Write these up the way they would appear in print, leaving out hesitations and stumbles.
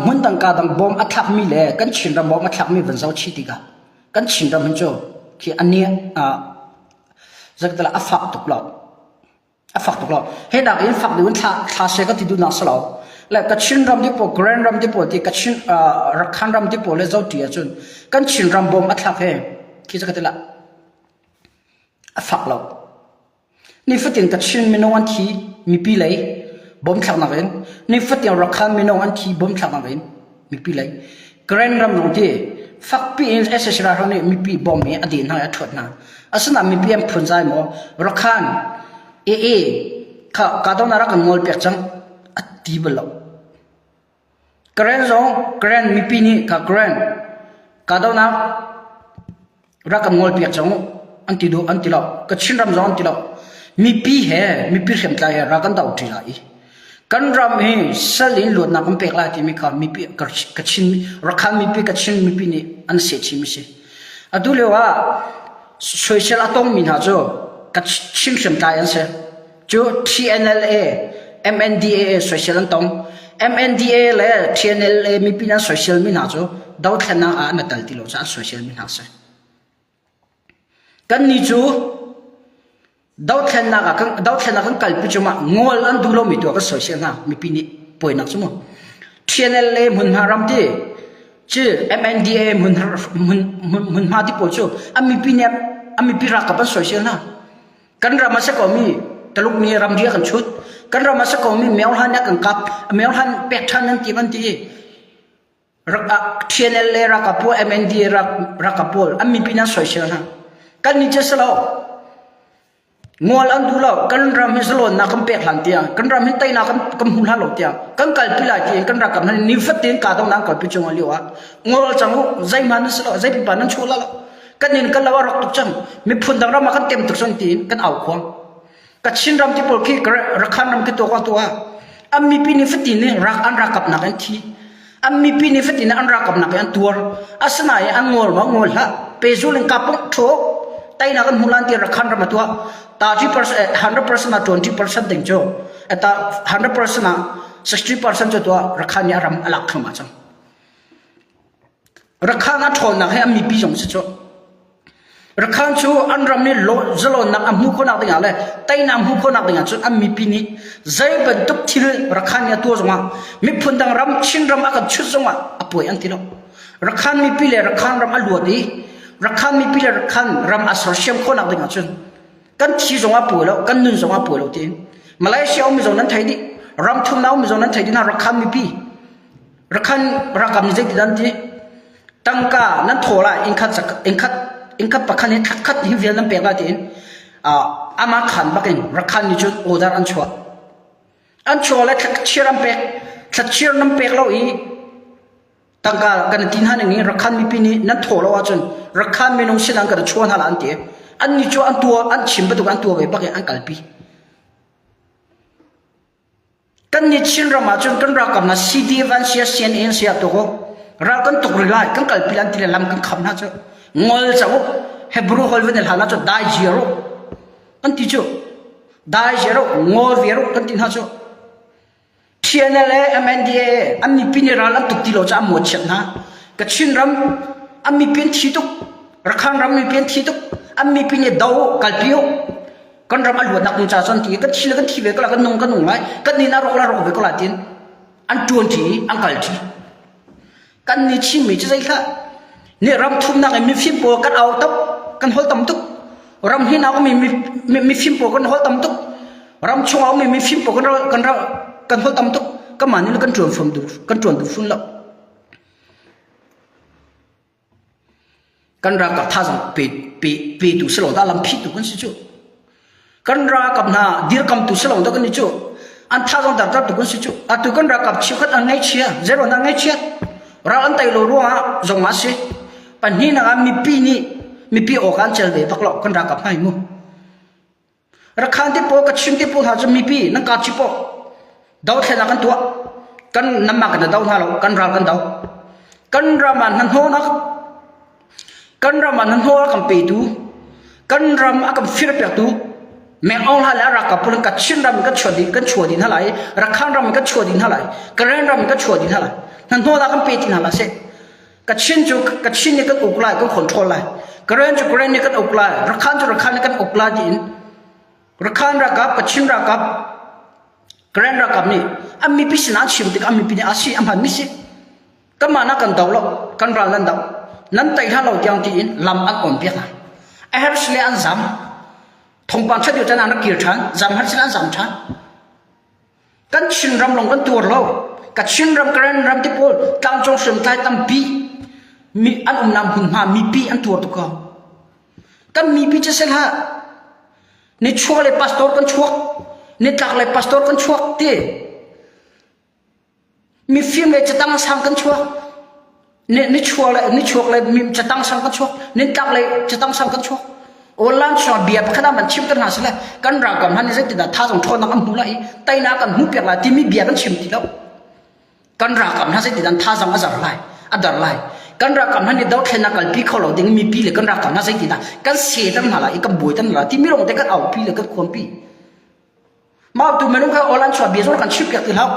mun tang ka dang bom athak mi le kan chin ram bom athak mi van zau chi ti ka kan chin ram hin cho ki ania zakdala afak tuk lo he da in fak de un tha se ka ti du na salo le ka chin ram di po grand ram di po ti ka chin rakhan ram di po le zau ti a chun kan chin ram bom athak he ki zakdala afak lo ni fatin ka chin mi no an thi mi pi lei bom thak na ven ni fatin rakhan mi no an thi bom thak na ven mi pi lei grand ram no ti fak pi in ss ra ro ni mi pi bom mi adin na thot na asna mi pi em phun jai mo rakhan e ka do na ra kan ngol pek chang ati belo grand zong grand mi pi ni ka grand ka do na ra kan ngol pek chang anti lo ka chin ram zong anti lo mi pi he mi pi hem tla he ra kan dau ti lai kan ram he salin lot na kan pek la ti mi kha mi pi ka chin rakhan mi pi ka chin mi pi ni an se chi mi se adu le wa social atong min ha jo ka chin hem tla yan se jo TNLA MNDA social antong MNDA le TNLA mi pi na social min ha jo dau thana a na tal ti lo cha social min ha se kan ni chu dau thana kan kal pi chuma ngol an du lo mi to ka social na mi pi ni poi nak chumo TNLA mun haram ti chi MNDA mun ha ti po chu ami pi ne ami pi ra ka pa social na kan ra ma sa ko mi taluk mi ram dia kan chut kan ra ma sa ko mi mel han ya kan kap mel han pek than nan ti ban ti TNLA ra ka po MNDA ra ka po ami pi na social na kan ni che salo ngol an du lo kan ram hi salo na kam pek han tia kan ram hi tai na kam hun ha lo tia kan kal pi la ti kan ra kam na ni fat tin ka dong nang kal pi chung ali wa ngol changu zai man salo zai pi ban chu la kan nin kan lawa rok tuk chang mi phun dang ram kan tem tuk chang tin kan au khong ka chin ram ti pol ki rakhan ram ki to ka to am mi pi ni fat tin ni rak an ra kap na kan thi am mi pi ni fat tin an ra kap na kan tur asna ya an ngol ma ngol ha pe zu len ka pok tho tai na kan hulan ti rakhan ram to 30% 100% na 20% ding jo eta 100% na 60% jo to rakhan ya ram alak khama chang rakhan na thon na he mi pi jong se cho rakhan chu an ram ni lo zalo na am hu ko na ding ale tai na hu ko na ding chu am mi pi ni zai ban tuk thil rakhan ya to zonga mi phun dang ram chin ram akan chu zonga apoi an tilo rakhan mi pi le rakhan ram alu di rakhan mi pi le rakhan ram asor shem ko na ding chu kan chi zonga pu lo kan nun zonga pu lo tin malaysia mi zon nan thai di ram thum nau mi zon nan thai di na rakhan mi pi rakhan rakam ni je di dan ti tangka nan thola in khat pakhan he khat hi vel nan pe ga tin ama khan bakin rakhan ni chu order an chwa la chiram pe chir nam pe lo i tangka kan tin han ni rakhan mi pi ni nan thola wa chun rakhan mi nong sinang ka chwa na la an ti an ni chu an tua an chim ba tu an tua ve ba ke an kalpi kan ni chin ra ma chun kan ra kam na CD van sia CNN sia to ko ra kan tuk ri lai kan kalpi lan ti le lam kan kham na chu ngol chaw hebrew hol ven hala chu dai zero kan ti chu dai zero ngol zero kan tin ha chu TNLA MNDA an ni pin ra lan tuk ti lo cha mo chet na ka chin ram an mi pin thi tuk rakhan ram mi pin thi tuk ami pi ni dau kalpio kan ram alu nak cha chan ti kan thil kan thi ve ka kan nong lai kan ni na ro ve ko la tin an tuan thi an kal thi kan ni chi mi chai kha ni ram thum na mi phim po kan au tok kan hol tam tuk ram hi na mi phim po kan hol tam tuk ram chung au mi phim po kan hol tam tuk ka man ni kan tuan du fun la kan ra ka tha jang pe tu selo da lam phi tu kan si chu kan ra kap na dir kam tu selo da kan ni chu an tha jang da tu kan si chu a tu kan ra kap chi khat an ngai chia zero na ngai chia ra an tai lo ruwa jong ma si pan hi na mi pi o kan chel de pak lo kan ra kap hai mu ra khan ti po ka chim ti po ha chu mi pi nang ka chi po dau thela kan tua kan namma kan dau na lo kan ra kan ra man han ho na kan ram an ho kam pe tu kan ram akam fir pe tu แม่เอาละแล้วรักกับปุ่นกัดชินรำก็ชัวดินเท่าไหร่รักข้างรำก็ชัวดินเท่าไหร่กระเรนรำก็ชัวดินเท่าไหร่นั่นโน้ตกันเปตินเท่าไหร่เสกัดชินนี่ก็อุกไล่ก็คอนโทรลไล่กระเรนนี่ก็อุกไล่รักข้างนี่ก็อุกไล่ดินรักข้างรักกับกัดชินรักกับกระเรนรักกับนี่อันมีพิษนัดชิมติกอันมีพิษอาชีอันพันมิสิก็มานักกันดาวหรอกกันรันนั่นดาวนั่นไต่ท่าเราอย่างที่อินลำอักอ่อนเปียกไอ้เฮร์สเลอันซ้ำทงปันชัดอยู่จะนานนักเกียรติฉันจำฮัสลันจำฉันกันชินรำลงกันตัวเรากันชินรำกระเรนรำที่พูดตั้งจงสมใจตั้งปีมีอันนำหุ่นมามีปีอันตัวตุกเขากันมีปีจะเสร็จฮะนี่ชัวเลยพาสตอร์กันชัวนี่ตักเลยพาสตอร์กันชัวเต้มีฟิล์มเลยจะตั้งสังกันชัวนี่ชัวเลยมีจะตั้งสังกันชัวนี่ตักเลยจะตั้งสังกันชัวโอลังชอบเบียบขนาดมันชิมกันหาสิเลยกันรักกันฮันนี่จะติดท่าส่งทอนนักมูลไอไตนักกันหูเปียกละที่มีเบียกันชิมทีแล้วกันรักกันฮันจะติดท่าส่งอัดอะไรกันรักกันฮันนี่ดาวแค่นักกันปีเขาเราดึงมีปีเลยกันรักกันฮันจะติดกันเสียตั้งหาละอีกบุยตั้งหาที่ไม่ลงแต่กันเอาปีเลยกันควรปีมาดูเมนูเขาโอลังชอบเบียร์กันชิมเปียกทีแล้ว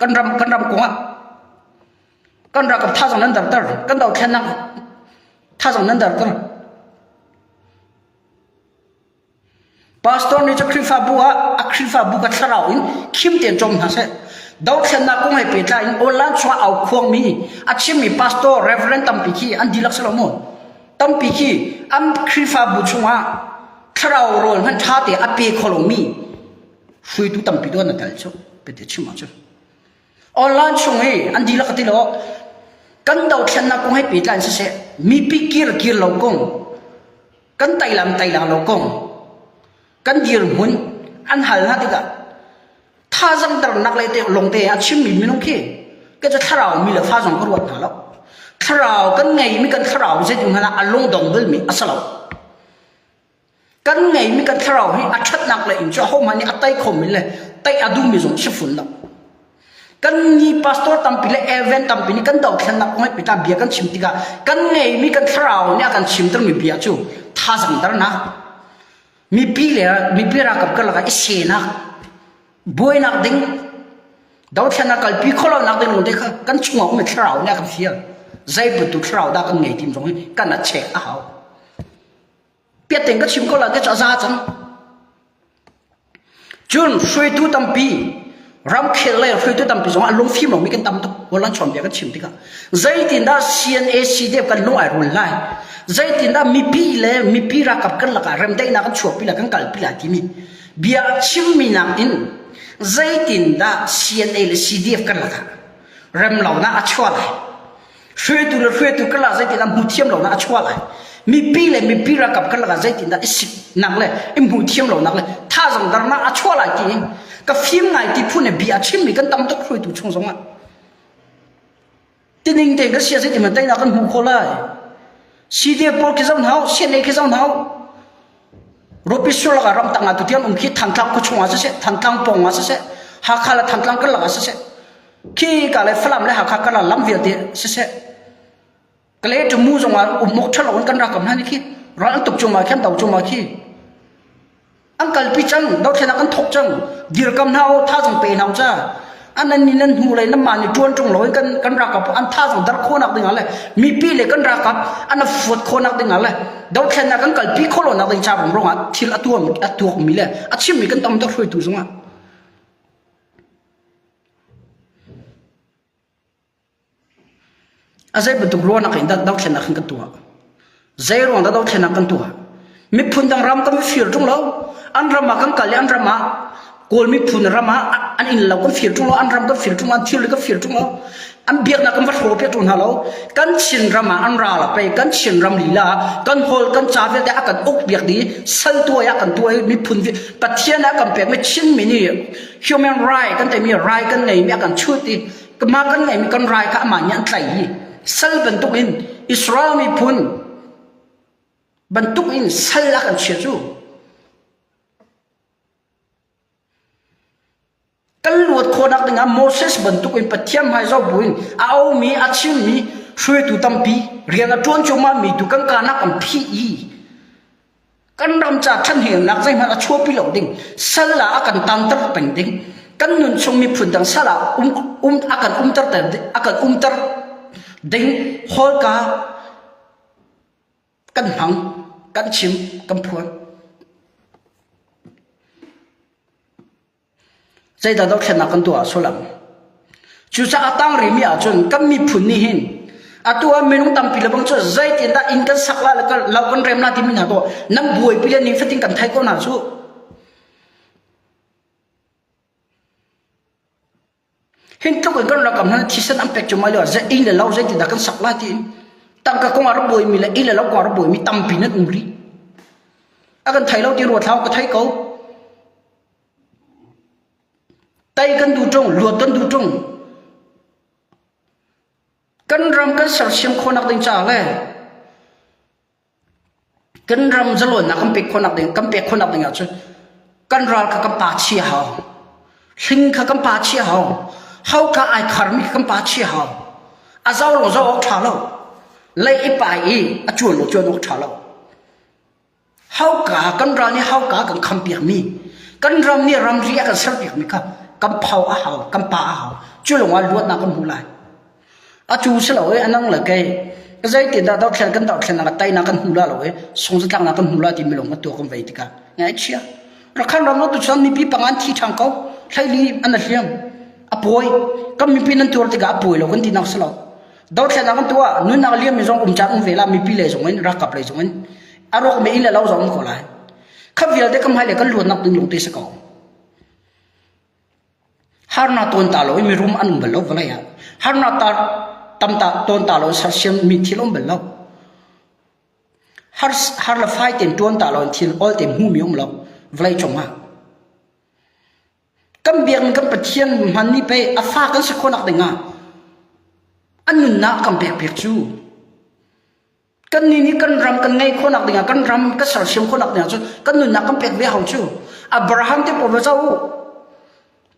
กันรำกงกันรักกับท่าส่งนั้นดับกันดาวแค่นักท่าส่งนั้นดับพาสตอร์นี่จะคริฟาบัวกับสระอินคิมเตียนจมนะเสดาวเชนนักคงให้เปิดใจโอลันชัวเอาควงมีอาชิมีพาสตอร์เรเวอเรนตัมปิคีอันดีลักษณะมั้งตัมปิคีอันคริฟาบุชัวสระโรนมันชาติอเปย์โคลมีช่วยดูตัมปิดวันนั่นแต่เจ้าเป็นเด็กชิมมาเจ้าโอลันชัวอันดีลักษณะกันดาวเชนนักคงให้เปิดใจเสมีปีกีร์ลงกงกันไตลังลงกงกันยืนหุ่นอันหันหน้าติกะถ้าจังตระหนักเลยเตะลงเตะอาชิมมีไม่น้องขี้ก็จะถ้าเรามีเหลือฟ้าสองกรวดหาแล้วถ้าเรากันไงมีกันถ้าเราเสียจริงขนาดอารมณ์ดองเบลมีอัศเรากันไงมีกันถ้าเราให้อัดชัดหนักเลยอินจะห้องมันนี่อัดไตคมมีเลยไตอดูมีส่งชิฟุนแล้วกันนี่พาสตอร์ตั้มปีเลยเอเวนตั้มปีนี่กันดอกแค่นักไม่ไปตามเบียกันชิมติกะกันไงมีกันถ้าเราเนี่ยกันชิมต้องมีเบียจูถ้าจังตระหนักมีปีเลยมีปีรักกับกันละกันเสียนักบวยนักดิ้งดาวเทียนนักกับปีคนเรานักดิ้งลงเด็กกันช่วงไม่เท่าเนี่ยกันเสียใจประตูเท่าได้กันไงทีมตรงนี้กันนัดเช็คเอาเปียติงก็ชิมก็ละก็จะซาจังจุนช่วยดูตั้มปีรำเคเลยช่วยดูตั้มปีสองอารมณ์ฟิล์มเราไม่กันตั้มตัววันละชมเดียกันชิมติกะใจตินได้ CNAC เดียกันลงไอรุ่นไล่ใจตินได้มีปีเลยมีปีรักกับกันละกันเริ่มได้นักชัวปีละกันกัลปีละที่มีเบียชิมมีนักอินใจตินได้ CNAC เดียกันละกันเริ่มเราหน้าชัวเลยช่วยดูกันละใจตินได้มุทิมเราหน้าชัวเลยมีปีเลยมีปีรักกับกันละกันใจตินได้สินักเลยมุทิมเรานักเลยถ้าจังดาร์นักชัวเลยจริงก็ฟิล์มไงที่พูดเนี่ยเบียชิมมีกันตั้มต้องช่วยดูช่องสองอ่ะที่นิ่งเด็กก็เสียใจที่มันได้นักกันหูโคเลยซีเดียบอลคิดว่าเสียในคิดว่ารูปสุดละก็รำตั้งตัวเทียมคิดทันทังก็ชงอาเสทันทังปองอาเสหาขาละทันทังก็ละอาเสขี้กาเลยฝรั่งเลยหาขาก็ละล้ำเวียดเดเสก็เลยจะมูจงว่ามกฉลองกันรักกับนั่นนี่ขี้ร้อนตกจงมาแค่ตกจงมาขี้อันกัลปิจังดอกเทนักกันทกจังดีรกำเนาท่าจงเป็นเอาจ้าอันนั้นนี่นั่นหูเลยน้ำมันนี่จวนจงลอยกันรักกับอันท่าจงดักโคนักดึงอะไรมีปีเลยกันรักกับอันนั้นฝุดโคนักดึงอะไรดอกเทนักกันกัลปีโคโลนักดึงชาบงร้องอ่ะทิลตัวมีเลยอัดชิมมีกันตั้มต้องช่วยตัวสงอ่ะอาศัยบรรทุกร้อนนักอินดอกเทนักกันตัวใจร้อนดอกเทนักกันตัวมีพุ่นดังรำกันไม่ฟิลจงเราอันรำมากันกัลอันรำมาโกลมีพุ่นรำมาอันอินเราก็ฟิลจงเราอันรำก็ฟิลจงเราทิลก็ฟิลจงเราอันเบียกนักกันวัดโหเปียจงเรากันชินรำมาอันราละไปกันชินรำลีลากันโฮลกันจ่าเวดอากันอกเบียกดีสันตัวอากันตัวมีพุ่นปัจเจียนอากันเปียกไม่ชินมินี่ human right กันแต่มี right กันไงมีอากันชุดดีก็มากันไงมีกัน right ก็มายันใจสัลเป็นตุกินอิสราเอลมีพุ่นบรรทุกอินสัลลักกันเชื่อจูกันหลวดโคนักดึงอ่ะโมเสสบรรทุกอินปะเทียมให้เจ้าบุญเอามีอาชิมมีช่วยตุตัมปีเรียนจวนจงมามีตุกันกานักอันพีอี กันรำจากท่านเหี่ยวนักใจมาละชั่วปีหลงดิ่งสละอากันตันตระเป็นดิ่งกันนุนชงมีผุนดังสละอากันตระแต่อากันตระดิ่งฮอลกากันหังกันชิมกันพวนใจดาดอกเช่นนักกันตัวสุลังจุดอาตังริมีอาจนกันมีผุนนี่หินอาตัวเมนุตัมพิลบังจุดใจที่ได้อินกันสักละแล้วก็เรากันเริ่มนาที่มีหน้าตัวน้ำบวยพิลนี่ฟิติงกันไทยก็น่าสู้เห็นตัวกันเรากำลังที่สันอัมเป็กจุมาเลยใจอินเลยเราใจที่ได้กันสักละที่ตั้งกับกงอารบวยมีเลยอินเลยเรากอารบวยมีตัมพินัดอุ้งรีอากันไทยเราที่รัวเท้าก็ไทยเขาไต่กันดูตรงรัวกันดูตรงกันรำกันสับเชียงคนนักดิงจ่าเลยกันรำจะหล่นนะกันเป็กคนนักดิงกันเป็กคนนักดิงอ่ะจุกันรอกันปาชีหาวสิงกันปาชีหาวเขาก็ไอคาร์มิกันปาชีหาวอาเจ้าหลงเจ้าออกชาโลเลยอีไปอีอาจวนหลงจวนออกชาโลเขากันรำนี่เขากันคำเปียกมีกันรำนี่รำเรียกันสับเปียกมีครับกันเผาอาหาวกันปาอาหาวจุหลงว่าลวดนักกันหูไหลอาจูเสลอยอันนั้นเลยก็ใจติดดอกเชนกันดอกเชนนักไตนักกันหูละเลยสงสารนักกันหูละที่ไม่ลงมาตัวกันไว้ที่กันไงเชียรักขันรำนักตุชันมีปีปังอันที่ทางเขาใช้ลีอันนั้นเชียมอภัยก็มีปีนั้นตัวที่กับอภัยเราคนที่นักเสลอดอกเชนนักกันตัวนู้นนักเลี้ยงมีสองจักเวลามีปีเลยสองวันรักกับเลยสองวันอารมณ์ไม่อินเลยเราสองคนเลยข้าเวลาเด็กก็ไม่เลยก็ล้วนนักตึงลงตีสกอฮาร์นาตัวตาเราไม่รู้อันนั้นเบลล์อะไรอ่ะฮาร์นาตาตั้มตาตัวตาเราสักเชียงมีที่ล้มเบลล์ฮาร์ละไฟเต็มตัวตาเราที่ออลเต็มหูมีองเราอะไรจงมากันเบียงกันปะเทียนมันนี่ไปอาฟ้ากันสักคนนักเด้งอ่ะอันนั้นนักกันเบียกเบียกจูกันนี่กันรำกันไงคนนักเด้งอ่ะกันรำกันสักเชียงคนนักเด้งอ่ะจูกันนั้นนักกันเบียกเบียกเขาจูอับราฮัมที่พระเจ้า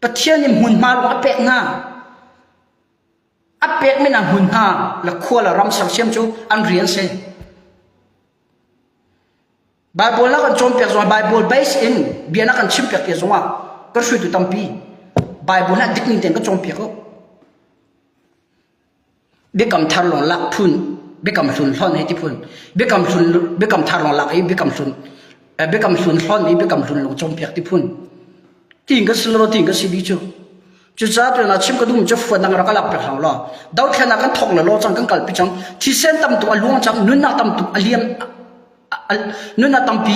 ปะเทียนนี่หุ่นมาลงอเปกนะอเปกไม่นานหุ่นหาแล้วขั้วละรำสักเชียมจูอันเรียนเซ่ไบเบิลแล้วกันจมเปียกส่วนไบเบิลเบสอินเบียนักกันชิมเปียกเปียกส่วนก็ช่วยตัวตั้มปีไบเบิลนั้นดิกนิเต็งก็จมเปียกก็เบียกำทารลงลักพุนเบียกำสุนท่อนให้ที่พุนเบียกำทารลงลักไอ้เบียกำสุนท่อนไอ้เบียกำสุนลงจมเปียกที่พุนที่ก็สโลที่ก็สิบิจูจุดจ้าตัวนั้นชิมก็ดูมันจะฝันนังรักลับไปหางล้อดาวแค่นักกันทอกเลยล้อจังกันกัลปิจังที่เส้นตั้มตัวล้วงจังนุ่นนักตั้มตัวเลียมนุ่นนักตั้มปี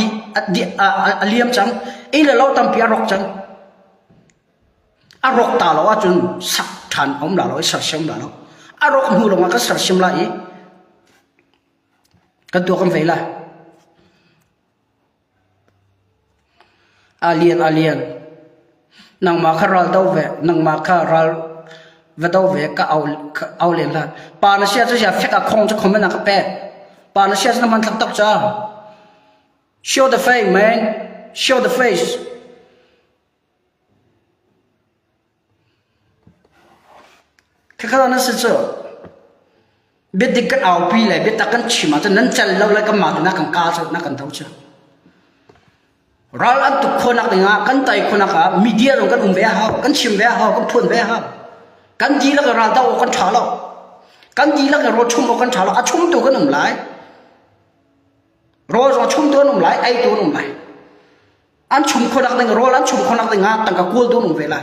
เลียมจังไอ้เลยล้อตั้มปีอรกจังอรกตาล้อจนสักฐานอมละล้อสักเชื่อมละล้ออรกหูลงมาก็สักเชื่อมละอีกันตัวกันไฟละอาเลียนนังมาคาราลดาวเวนังมาคาราลเวดาวเวก็เอาเลียนละปานาเชียจะอยากเฟกคงจะคอมเมนต์นักเป็ดปานาเชียจะมันทักตักจ้า show the face man show the face แค่ขนาดนั้นสิจ้าเบ็ดดิกเอาปีเลยเบ็ดตะกันชิมาจะนั้นจะเล่าเลยก็มาตัวนักกันกาจะนักกันเท่าจ้าเราอันตุกคนนักเด้งกันไตคนนักมีเดียลงกันเบียฮากันชิมเบียฮากันพูนเบียฮากันดีแล้วก็เราดาวกันชาลกันดีแล้วก็รถชุ่มกันชาลอ่ะชุ่มตัวกันหนุ่มไหลรถชุ่มตัวหนุ่มไหลไอตัวหนุ่มไหลอันชุ่มคนนักเด้งรถอันชุ่มคนนักเด้งตั้งกับกูตัวหนุ่มเวลา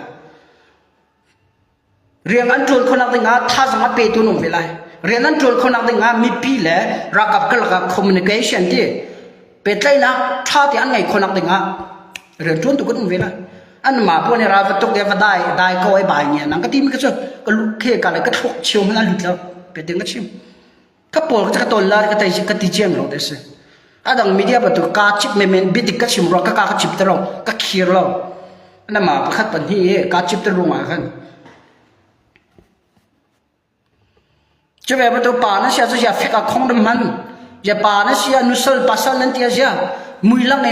เรียนอันจุนคนนักเด้งท่าสมัครเปตัวหนุ่มเวลาเรียนอันจุนคนนักเด้งมีปีเล่รักกับกันกับ communication ที่เป็นไรนะท่าที่อันไหนคนนักเด้งเรื่องจนตัวกันเวลาอันมาพวกนี้เราตุกเดียวได้ก็ไอ้บ่ายเนี่ยนั่งก็ที่มันก็จะก็ลุกเขกันเลยก็ทุกเชี่ยวมันลุกแล้วเป็นเด็กก็ชิมก็ปวดก็จะตัวลาก็แต่ก็ตีเจียมเราเดสอันดังมีเดียประตูกาชิปเมนบิดก็ชิมเราก็กาชิปตลอดก็เคียร์เราอันนั้นมาพัดปันที่กาชิปตลอดมากันจะแบบประตูป่านั่นเสียจะอยากเฟกคงดมันอย่าป่านั่นเสียนุสลปัสสันนั่นที่เสียมือลังใน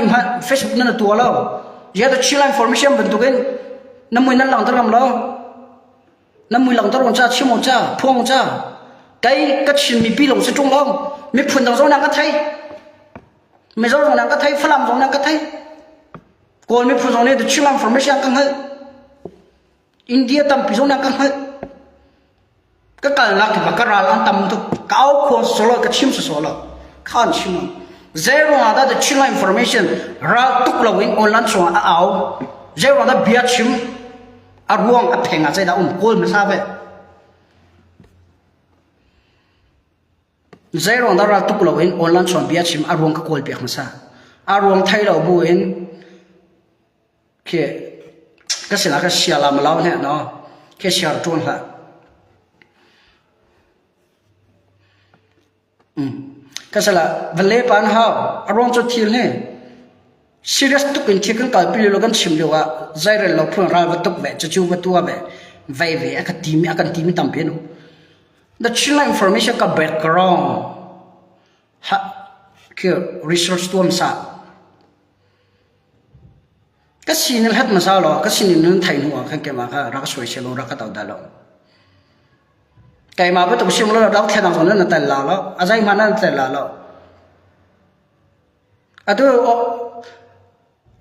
เฟซบุ๊กนั่นตัวเราอย่าจะชิลอินฟอร์เมชันบรรทุกกันน้ำมือนั่นหลังตรงเราน้ำมือหลังตรงจ้าชิมจ้าพวงจ้าไก่ก็ชิมมีปีหลงสิตรงเรามีผลต่างๆนักไทย ไม่รู้ตรงนั้นก็ไทยฝรั่งตรงนั้นก็ไทยก่อนมีผู้ตรงนี้จะชื่อ information กันให้อินเดียตั้มพิจารณากันให้ก็การลักที่บักการันตั้มทุกก้าวคนสโลก็ชิมสโลข้านชิมzero ada the chila information ra tuk lawin online so au zero ada bia chim arwang a phenga chai da kol ma sabe zero ada ra tuk lawin online so bia chim arwang ka kol pek ma sa arwang thai lo bu in ke ka sila ka siala ma law ne no ke siar ton haก็สละวันเล่ปานฮาวอารมณ์จุดที่นี่ serious ตุกินที่กันต่อยปีโลกันชิมเดียวว่าใจเรื่องเราเพื่อนเราวัตถุแบบจะจูวัตถุแบบไว้อาการทีมตั้มเพียนแต่ชิ้นละ information กับ background ฮะคือ research ตัวมันซะก็สิ่งนั้นหัดมาซะหรอก็สิ่งนั้นไทยหัวกันแกมาค่ะรักสวยเชลล์รักกระต่ายดาวไก่มาไม่ต้องชิมแล้วเราแค่นั่งตรงนั้นนั่นแต่ละแล้วอาศัยมานั่นแต่ละแล้วอะตัว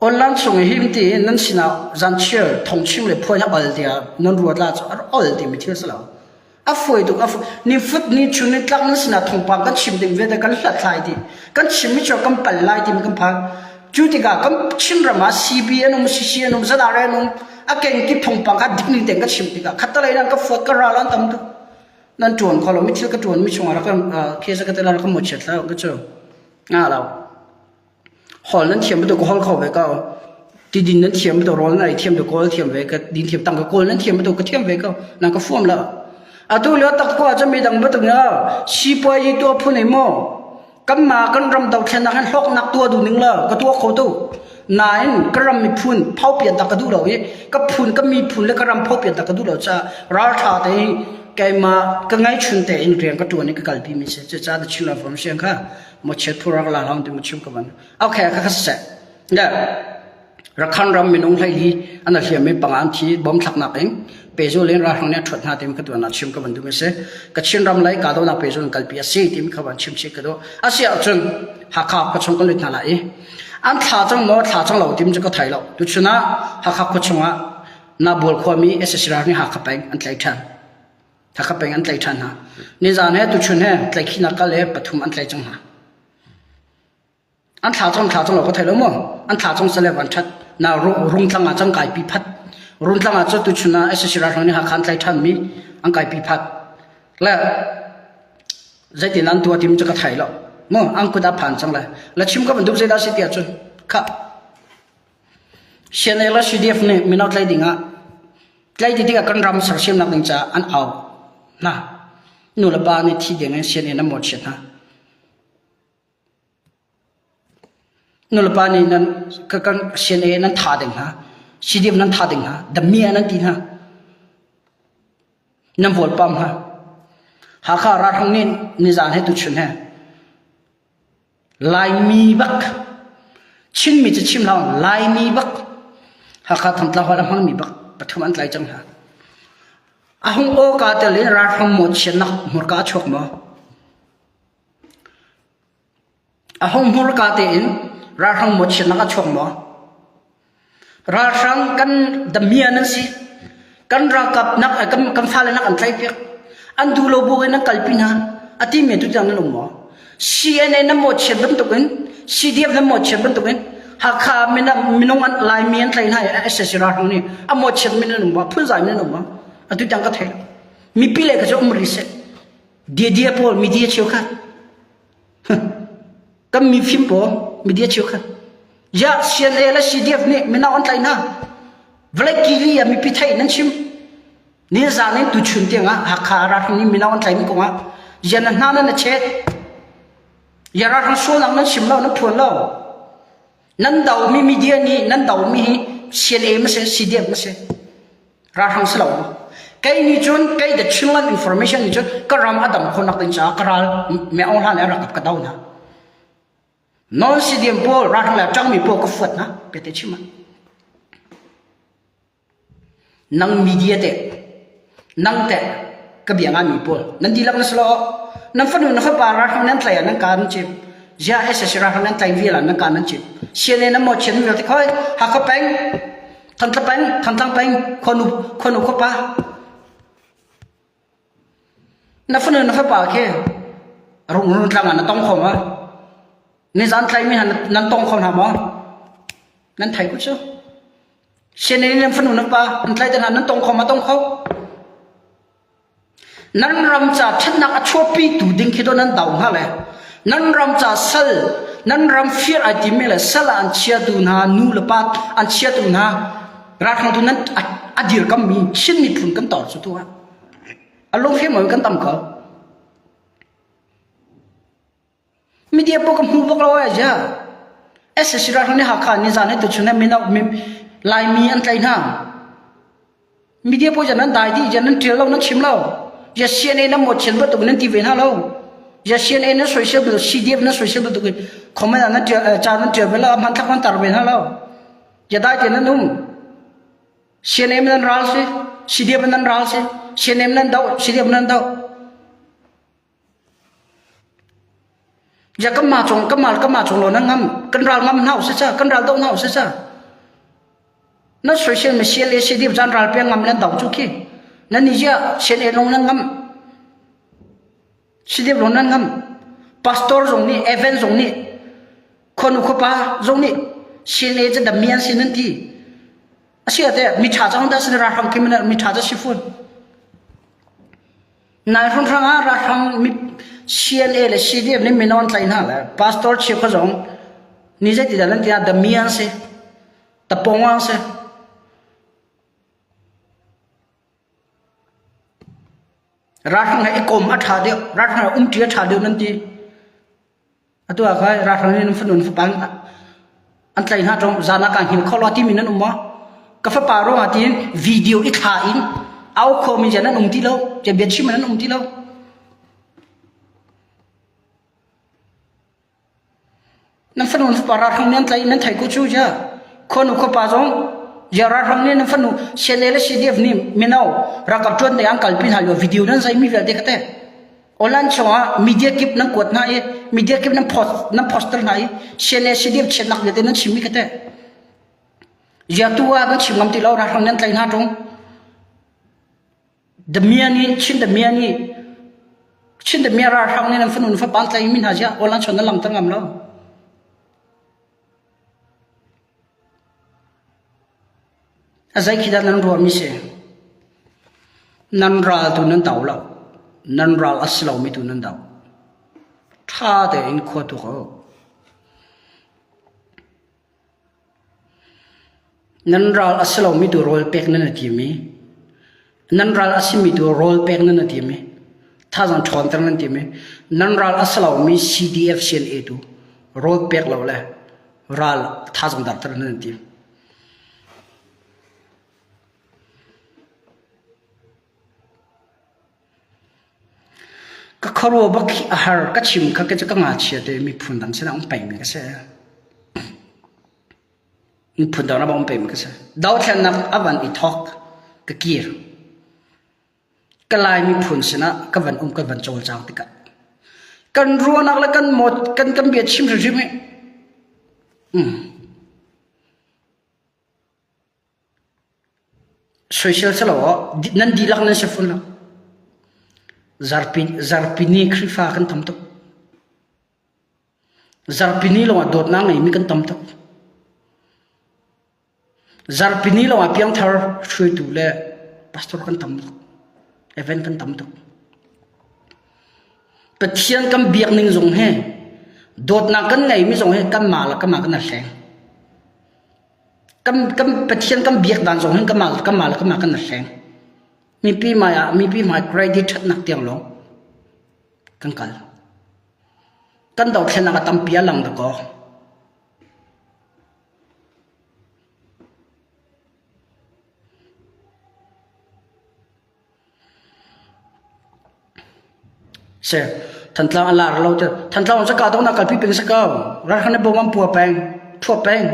ออนไลน์ส่งหิมตีนั่นสินะจันเชื่อทงชิมเลยพูดให้ออลเดียนั่นรัวละจ้ะออลเดียไม่เชื่อสิแล้วอ่ะฝอยตุกอ่ะนี่ฟุตนี่ชุนนี่ตั้งนั่นสินะทงปังกันชิมดึงเวทกันหลัดไหลดีกันชิมไม่ชอบกันปั่นไหลดีมันกันพังจุดที่กันชิมระมาซีบีเอ็นมซีซีเอ็นมซาดาเรนมอ่ะเก่งที่ทงปังกันดิ้งนี่เด็กกันชิมดีกันขัดอะไรนั่นก็ฟุตกันราลันตั้มตุนั่นจวนเขาเราไม่เชื่อก็จวนไม่ชงอะไรก็เคสก็แต่เราก็หมดเฉยแล้วก็เจอเราหอนั้นเทียมไปตัวก็หอเขาไปก็ดินนั้นเทียมไปตัวร้อนอะไรเทียมตัวก็เทียมไปก็ดินเทียมตั้งก็โกลนั้นเทียมไปตัวก็เทียมไปก็นั่นก็ฟ้อมแล้วตัวเลือดตักก็จะมีดังไปตรงนี้ชีพายตัวผู้ในหม้อกันมากันรำดาวแค่นั้นหอกนักตัวดูนึงแล้วก็ตัวเขาตัวนายก็รำมีพูนเผาเปลี่ยนตะกระดูเราเองก็พูนก็มีพูนแล้วก็รำเผาเปลี่ยนตะกระดูเราจะราชาแต่แกมาก็ง่ายชุนแต่อินเรียนก็ตัวนี้ก็กลายเป็นมิเศษจะจ้าจะชิลล์ฟอร์มเชียงค่ะมาเช็ดผู้รักหลานเราที่มาชิมกันมันโอเคก็ขั้นเสร็จเนี่ยรักขันรำมีน้องไทยดีอันนั้นเขียนไม่ปังอันที่บ่มทักนักเองเปโซเลี้ยงรักทางนี้ถอดหน้าที่มันก็ตัวนั้นชิมกันมันดูไม่เสร็จก็ชิมรำไหลกาโดนักเปโซนกลายเป็นสิ่งที่มันเขาวันชิมชิกกันดูอาเซียจนหักขาก็ชงกันเลยนั่นแหละอันท่าจังหมอท่าจังเราที่มันจะก็ไทยเราดูชนะหักขาก็ชงอ่ะน่าบวชความมีเอสเอสรานี่หักขาไปอันไทยทันถ้าเขาเป็นอันไกลทันฮะนี่จานเนี่ยตุชุนเนี่ยไกลขี้นักก็เลยปฐุมอันไกลจังฮะอันท่าจังเราก็ไทยแล้วมั้งอันท่าจังเสลวันชัดน่ารุ่งทางอาจังไก่ปีพัดรุ่งทางอาจังตุชุนนะเอสเอชราเราเนี่ยหักขันไกลทันมีอันไก่ปีพัดแล้วใจตีนั้นตัวทีมจะก็ไทยแล้วมั้งอันก็ได้ผ่านจังเลยแล้วชิมก็มันดูใจได้สิเดียจุนค่ะเชียนเอลซีดีเอฟเนี่ยมีนักไกลดิ่งอ่ะไกลดิ่งกันรำสักชิมนักดิ่งจ้าอันเอานะนูละบ้านนี่ที่เดียงเสียนี่น้ำหมดเช่นนะนูละบ้านนี่นั่นก็กันเสียนี่นั่นท่าเด้งฮะสีเดียมนั่นท่าเด้งฮะดำเมียนั่นตีฮะน้ำวอลปั๊มฮะหาข้ารักทั้งนี้นิจานให้ตุชุนฮะลายมีบักชินมีจะชิมเราลายมีบักหาข้าทำตาหัวดำหังมีบักปฐมอันไกลจังฮะอาหงโอกาสเลยรักทั้งหมดเช่นนักมุรกาชกมาอาหงมุรกาเตอินรักทั้งหมดเช่นนักชกมารักทั้งกันดำเมียนั่นสิกันรักกับนักกันฟ้าเลยนักอันไทยเพียกอันดูโลบุกันนักกัลปินาอธิเมตุจังนั่นลงมาซีเอ็นเอ็นน้ำหมดเช่นบรรทุกันซีดีเอฟน้ำหมดเช่นบรรทุกันหากข้าไม่น้องอันลายเมียนไทยให้เอสเอสรักทั้งนี้อ่ะหมดเช่นไม่นั่นลงมาพุ่งใจไม่นั่นลงมาอันที่จังก็เท่มีปีเล็กก็จะอุ้มริเซ่ดีพอมีดีเชียวกันก็มีฟิล์มพอมีดีเชียวกันยาเซียนเอลซีดีเอฟนี่ไม่น่าอันไทยนะเวลากิริยามีพิธีนั่นชิมนี่จานนี้ตุชุนเตียงอ่ะหากขารักนี่ไม่น่าอันไทยนี่กงอ่ะยันนั่นนั่นเช็ดยารักทั้งโซนังนั่นชิมเรานั่นพวนเรานั่นดาวมีดีนี่นั่นดาวมีเซียนเอไม่ใช่ซีดีเอฟไม่ใช่รักทั้งสลาวไก่นี่จนไก่เด็ดชิงลันอินโฟร์เมชันนี่จนก็รำอดัมคนนักเล่นจ้ากระไรไม่เอาหน้าเนี่ยรักกับกระดาวนะนอนซีดีเอ็มโปรักทั้งแล้วจังมีโปก็ฟัดนะเปิดชิมันนังมีเดียเตนังเตก็เบียงานมีโปนั่นดีลักนั่นสโลนั่นฟันนั่นฟันปารักทั้งนั้นใส่นั่งการจิบ giờ ai sẽ ra hàngนั้นใจวิ่งlà nó cả nó chịu xe này nó một chuyện việc thì coi hạt có bánh thằng bánh con có ba nó phân nó phải bảo kia rung làm là nó tông không á nên dán thấy mình nó tông không hả mỏ nó thấy cũng chứ xe này nó phân nó ba nó thấy tên nó tông không mà tông không nó làm cho chất nặng chua pi tủ đinh khi đó nó đau hả lẽ nó làm cho sel nó làm phiền ai tìm là sel anh chia tu na nu là ba anh chia tu na ra thằng tu nó adir cam mi xin mi phun cam tọt số tu á along phía mọi cam tầm cỡ mi dia po cam hu bok lo aja es ra thằng này học khăn ni zan tu chuna mi na mi lai mi an tlai na mi dia po janan dai di janan trial lo nó chim lo giờ xuyên này nó một chuyện bất tụng nên TV na lâu giờ xuyên này nó social được CDF nó social được cái không phải là nó cha nó chơi với là man thắc man tar về na lâu giờ đại thì nó đúng xuyên này mình rál xe CDF mình rál xe xuyên này mình đâu CDF mình đâu giờ cái mà trồng rồi nó ngâm cân rál ngâm nào sẽ sao cân rál đâu nào sẽ sao nó social mà xuyên này CDF gian rál pe ngâm lên đâu chút kia nên giờ xuyên này long năng ngâm CDF long năng ngâm pastor giống ni event giống ni con của ba giống ni xuyên nàyจะดำเนินสิ่งนั้นที่เชื่อแต่มีชาจะห้องได้สิ่งราชำคิดมันมีชาจะชิฟุนนายคนทางราชำมีเชียนเลยCDFนี่มีนอนใจน่าแหละพาสตอร์เชื่อเขาจงนี่จะติดอะไรที่ดำเนินสิ่งตะปงวางสิ่งราชำให้กรมอัฐาเดียวราชำเทียฐาเดียวนั่นทีตัวใครราชำนี่น้ำฝนฝนอันใจน่าจงจานาการหินข้อลอที่มีนั่นก็ฟ้าป่ารู้ว่าที่วิดีโออีกถ่ายเอาโคมีจะนั่นที่เราจะเบียดชิมนั่นที่เรานั่นฝนป่าราชำนี่ใจนั่นไทยกูชูจ้าคนอุกป่าจงอย่าราชำนี่นั่นฝนเชลเลสีเดียฟนี่มีน่ารักกับจวนในอังกฤษพินหายวิดีโอนั่นใจมีเวลาเด็กแต่ออนไลน์ช่วงมีเดียกิบนั่งกดนั่งมีเดียกิบนั่งโพสต์นั่งเชลเลสีเดียฟเชนนักเด็กนั่นชิมมีกันแต่อย่าตัวกันชิมงามที่เราราชำนั่นใจน่าจงเดมียนี่ชินเดมียนี่ชินเดมียราชำนี่นั่นฝนฟ้าปานใจมีหาจ้าออนไลน์ช่วงนั้นหลังตั้งงามแล้วอาศัยคิดนั้นรวมมิเสนันรัลตุนันดาวเรานันรัลอัสลามิตุนันดาวท่าเดินขวดตัวนันรัลอัสลามิตุโรลเป็กนั่นทีมีนันรัลอัสมิตุโรลเป็กนั่นทีมีท่าจังชอนตั้งนั่นทีมีนันรัลอัสลามิ CDF เชนเอตุโรลเป็กเราเลยรัลท่าจังดับตั้งนั่นทีก็ขรัวบักอาหารก็ชิมก็จะก็งาเชียเดมีผุนดันเส้นองไปมีก็เสียมีผุนดันองไปมีก็เสียดาวเทียนนับอวันอีทอกก็กีร์ก็ลายมีผุนเสนะก็วันก็วันโจลจางติกันรัวนักแล้วกันหมดกันเบียดชิมสุดๆไหมโซเชียลสโลนั่นดีลักนั่นเชฟุนละzarpini krifa kan tamtok zarpini lo dot na ngai mi kan tamtok zarpini lo apiang thar thui tu le pastor kan tamtok event kan tamtok pathian kam biak ning zong he dot na kan ngai mi zong he kan ma kan na seng kam pathian kam biak dan zong he kan ma kan na seng mi pi mai credit nak tiang lo kan kal kan dau thena ka tampia lang da ko se than tlang ala lo te than tlang sa ka dong na kal pi ping sa ka ra khane bo mam pu peng thua peng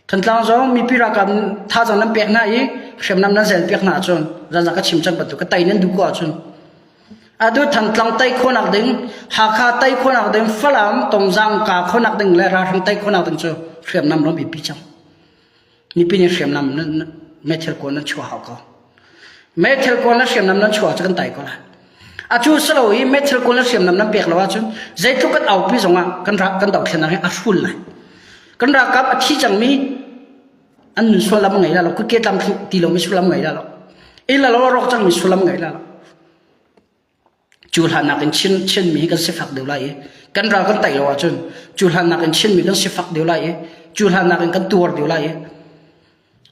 than tlang zo mi pi ra kam tha jang nam pek na i khem nam na zel pek na chon ra ka chim chang batu ka tai nen du ko chon adu thang tlang tai khonak ding ha kha tai khonak ding falam tong jang ka khonak ding le ra thang tai khonak ding chu hriam nam ro bi pi chang ni pi ni hriam nam me thel ko na chua ha ko me thel ko na hriam nam na chua chakan tai ko la a chu salo hi me thel ko na hriam nam na pek lawa chun zai thu kat au pi zonga kan ra kan dau thena a ful la kan ra kap a thi chang mi an so lam ngai la lo ku ke tam ti lo mi su lam ngai la lo ila lo ro chang mi su lam ngai la lo chul hanak in chin mi kan sifak deu lai kan ra kan tai lo chun chul hanak in chin mi kan sifak deu lai chul hanak in kan tur deu lai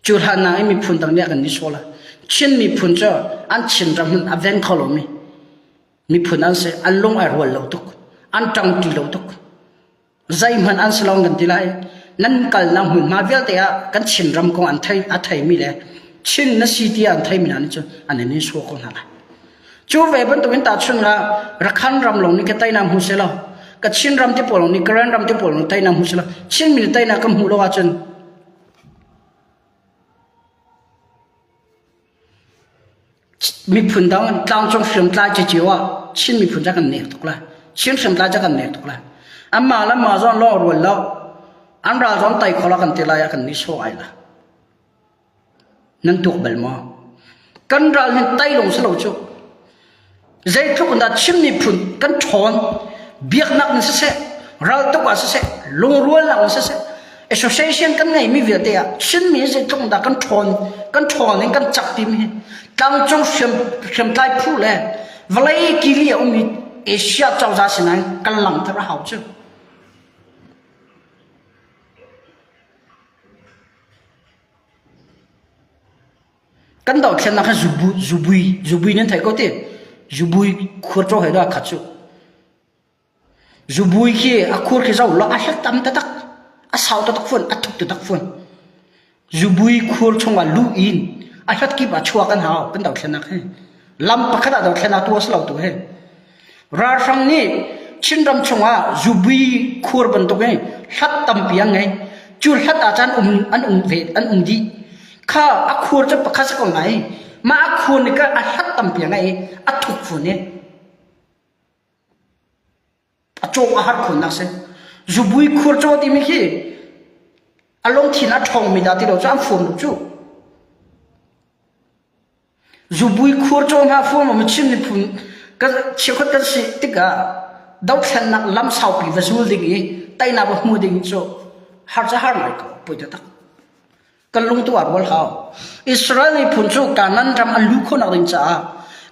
chul hanak mi phun tang ne kan ni sola chin mi phun cho an chin ram a ven kholo mi phun an se an long ar wal lo tuk an tang ti lo tuk zai man an salong kan ti lai nan kal na hun ma vel te a kan chin ram ko an thai a thai mi le chin na si ti an thai mi na ni chu an ni so ko na chú về bên tụi mình ta chun là rakhan ram long ni cái tay nam hu se lo cái chin ram ti polong ni kran ram ti polong tay nam hu se lo chin mi tay na kam hu lo wa chun mi phun dang tang trong film tla chi chi wa chin mi phun ja kan ne tuk la chin film tla ja kan ne tuk la amma la ma zon lo ro lo an ra zon tay khola kan ti la ya kan ni so ai la nan tuk bel mo kan ra hin tay long se lo chu zai thuk da chimni phun kan thon biak nak ni se ral to wa se long rual lang se association kan ngai mi việc te chin mi zai thuk da kan thon ni kan chak ti mi tang chong shem tai phu le valai ki li o mi asia chau za sinan kan lang ta hao chu kan dau khen na ka zubui nen thai ko te zubui khur cho hay đó khát chú zubui kia à khur kia rau lo à hết tâm ta tắc à sao ta tắc phun à thục ta tắc phun zubui khur trong là lu in à hết kia bà chua kan hao kan đầu khen nạc he lam pa khát đầu khen nạc tua slau tu he ra sang ni chin ram trong à zubui khur ban tu he hết tâm piang ngay chú hết à chan an về an đi kha à khur cho pa khát sao ngay mà khuôn này cái hát tầm biển này thục phun này cho hát khuôn nát sen dù bui khuôn cho thì mình khi long thì nó thòng mình đã thì đâu cho ăn phun được chứ dù bui khuôn cho mà phun mà mình chim thì phun cái chiếc cái gì tất cả đâu khen nặng lắm sau bị vật dụng gì tay nào mà mua gì cho hát ra hát này có bui được kan lung tu ar wal hao Israel ni phun chu kanan ram an lu khona ring cha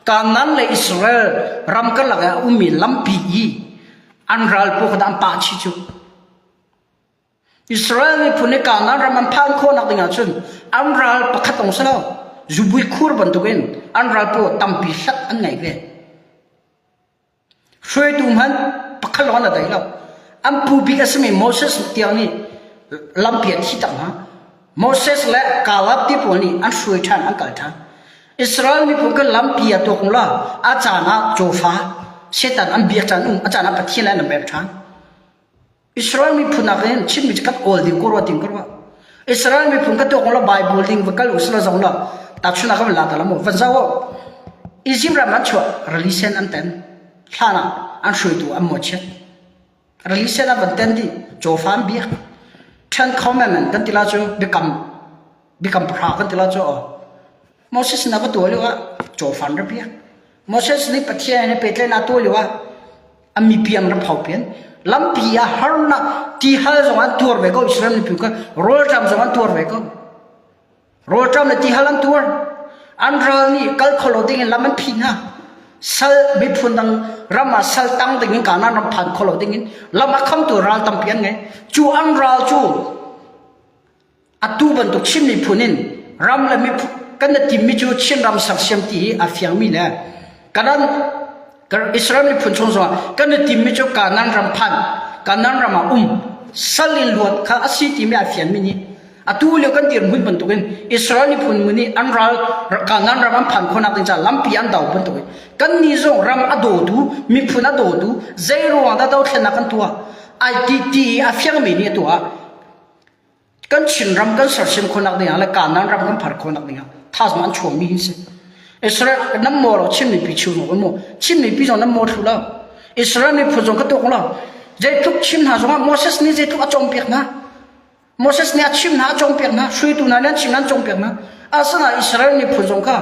kanan le Israel ram kan laga umi lampi an ral pu khadam pa chi chu Israel ni phun kanan ram an phan khona ring a chun an ral pakhat ong salo zubui khur ban tu gen an ral pu tampi sat an ngai ve shoi tu man pakhal wana dai lo am pu bi asmi Moses tiani lampi thi tak ha Moses le kalap ti poni an shui than an kal than Israel mi phu ka lampi a tok la a chana chofa setan an biak chan a chana pathila na ber than Israel mi phu na gen chim mi kat ol ding korwa ting korwa Israel mi phu ka tok la Bible ding vakal usla zong la ta chuna ka la ta la mo van zawo Egypt ra man chwa relisen an ten thana an shui tu am mo chet relisen a van ten di chofa an biak Ten Commandment kan tila cho become pra kan tila cho Moses na ba to liwa cho fan ra pia Moses ni pathia ne petle na to liwa ami piam ra phau pian lam pia harna ti hal zongan tur ve ko Israel ni puka rol tam zongan tur ve ko rol tam ne ti halan tur andral ni kal kholo ding lam an phina sal bi phundang rama sal tang ding kana ram phan kholo ding lama kham tu ral tam pian nge chu an ral chu atu ban tu chim ni phunin ram la mi kan ti mi chu chin ram sak siam ti a fiang mi la kanan kar Israel ni phun chong so kan ti mi chu kanan ram phan kanan rama salin luat kha asi ti mi a fian mi ni atu le kan dir mun ban tu gen Israel ni phun muni an ral kanan ram phan khona tin cha lam pi an dau ban tu kan ni zong ram ado du mi phun ado du zero da dau thena kan tua ITT a fiang mi ni tua kan chin ram kan sar sim khona de ala kanan ram kan phar khona de thas man chom mi se อิสราเอลน้ำมอเราชิมมีปีชูหนูกันโมชิมมีปีจงน้ำมอถูแล้วอิสราเอลมีผลจงกระตุกเราใจทุกชิมหาจงว่าโมเสสนี่ใจทุกจงเปียกนะโมเสสเนี่ยชิมหาจงเปียกนะช่วยตัวนั้นชิมนั้นจงเปียกนะอาสนะอิสราเอลมีผลจงข้า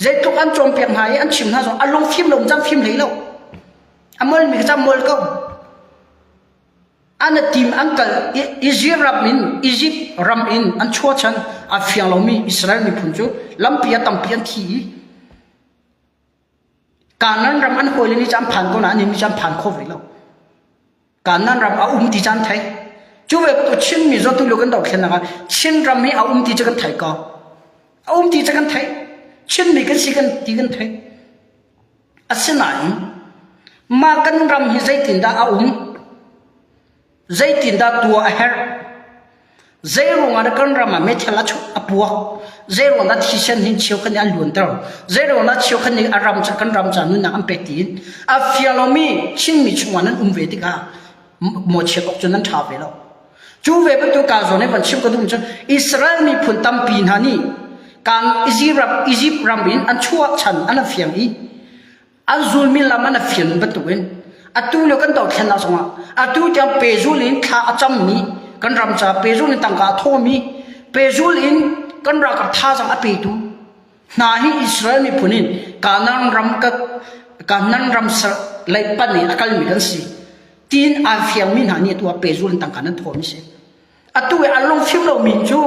ใจทุกอันจงเปียกหายอันชิมหาจงอันลงฟิล์มลงจังฟิล์มเลยแล้วอันมันมีจังมอลก็อันทีมอันกัลอียิปต์รับอินอันชั่วฉันอาฟิยังเรามีอิสราเอลมีผลจูลำเปียตัมเปียนทีการนั้นรำอันโอยเลยนี่จำผ่านก็นะนี่จำผ่านโควิดแล้วการนั้นรำเอาที่จันไทยจู่เวตัวชินมีจตุลูกันดอกเขียนนะครับชินรำมีเอาที่จะกันไทยก็เอาที่จะกันไทยชินมีกันสิกันที่กันไทยอาศัยไหนมากันรำฮิใจตินดาเอาใจตินดาตัวเฮร์ใจรงอันกันรำมาเมทลาชุอปัวใจรงนัดที่เช่นหินเชียวกันยันล้วนเท่าใจรงนัดเชียวกันยังอารามจากกันรำจากนู้นนักอันเป็ดตินอาฟิยาลมีชินมีชวนนั้นเวติกาหมดเชียกจนนั้นชาเวลจู่เวเป็นตัวการส่วนในบัญชีก็ดูจนอิสราเอลมีผลตั้มปีนหานี่การอียิปต์รำบินอันชั่วฉันอันฟิยังอีอันซูลมิลามันฟิยังเป็นตัวเองอัตุเลือกันดอกเขียนนะสงฆ์อัตุที่เปซูลินท่าจำมีกันรำจ่าเปซูลินตั้งกาโทมีเปซูลินกันรักท่าจังอเปตูนาฮีอิสราเอลมีผลนินการนั้นรำสไลปันนี่อักลมีกันสิทีนอาฟิยังมีนานี่ตัวเปซูลินตั้งกันนั้นโทมิเสอัตุอันลงฟิล์มเรามินจู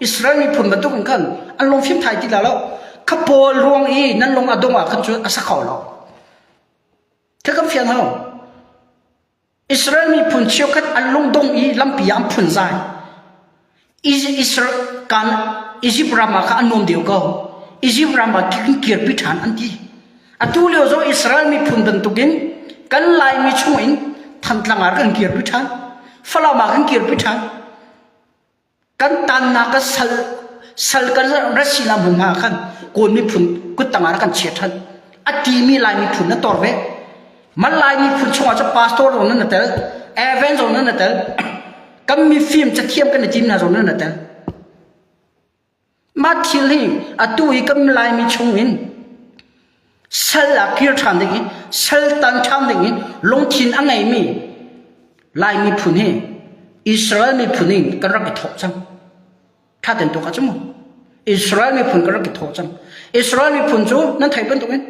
อิสราเอลมีผลมาตุกันอันลงฟิล์มไทยที่แล้วขบวนรวงอีนั่นลงอดงอ่ะกันจูอาศักเขาเราเท่ากับฟิยังเขาอิสราเอลมีผลเชี่ยวกันอันลงดงอีลำปียามผลใจอิสราเอลการอียิปต์รามาค่ะอันนมเดียวก็อียิปต์รามาที่กินเกียรติฐานอันที่อัตุเลียวโซอิสราเอลมีผลดันตุกินกันลายมีช่วยทันตลังอากันเกียรติฐานฝรั่งมากันเกียรติฐานกันตันนักสัลกันรัสเซียมุงหากันคนมีผลกุตังอากันเชียทันอัตีมีลายมีผลนั่นตัวเวมันลายมีผลช่วงจะพาสตอร์ตรงนั้นนั่นแต่เอเวนต์ตรงนั้นนั่นแต่ก็มีฟิล์มจะเทียมกันในทีมนั้นตรงนั้นนั่นแต่มาทีนี้อัตุยก็มีลายมีช่วงนี้สัลลักเกียร์ทันดิ่งสัลตันทันดิ่งลงทินอันไหนมีลายมีผลนี่อิสราเอลมีผลนี่ก็รักกิทอกจังถ้าเดินตัวกันจมูกอิสราเอลมีผลก็รักกิทอกจังอิสราเอลมีผลจูนั่นไทยเป็นตรงนี้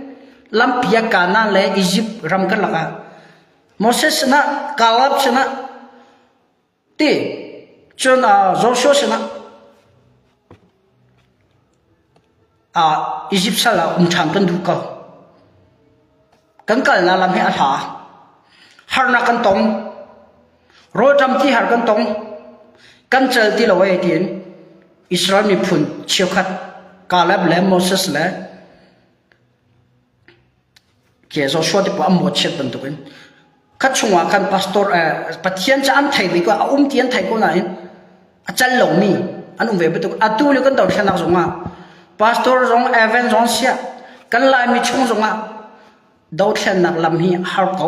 ลำเปียกานั่นแหละอียิปต์รำกันละกันโมเสสนะกาลับชนะตีจนโจชัวชนะอียิปต์สละฉันกันดูกันกันนั่นลำให้อาถาฮาร์นักกันตรงโรจำที่ฮาร์กันตรงกันเจอที่เราไว้ที่อิสราเอลมีผลเชี่ยวขัดกาลับและโมเสสและเกี่ยวกับช่วงที่ผมหมดเช็ดบันทุกคนคัดช่วงกันพาสตอร์ปฏิญาณจะอันไทยดีกว่าที่อันไทยก็ไหนอาจารย์หลงมีอันเว็บบันทุกอัตุเลี้ยกันต่อเช่นนั้นส่งมาพาสตอร์ส่งเอเวนส่งเสียกันลายมีช่วงส่งมาดาวเช่นนักลำฮีฮาร์เขา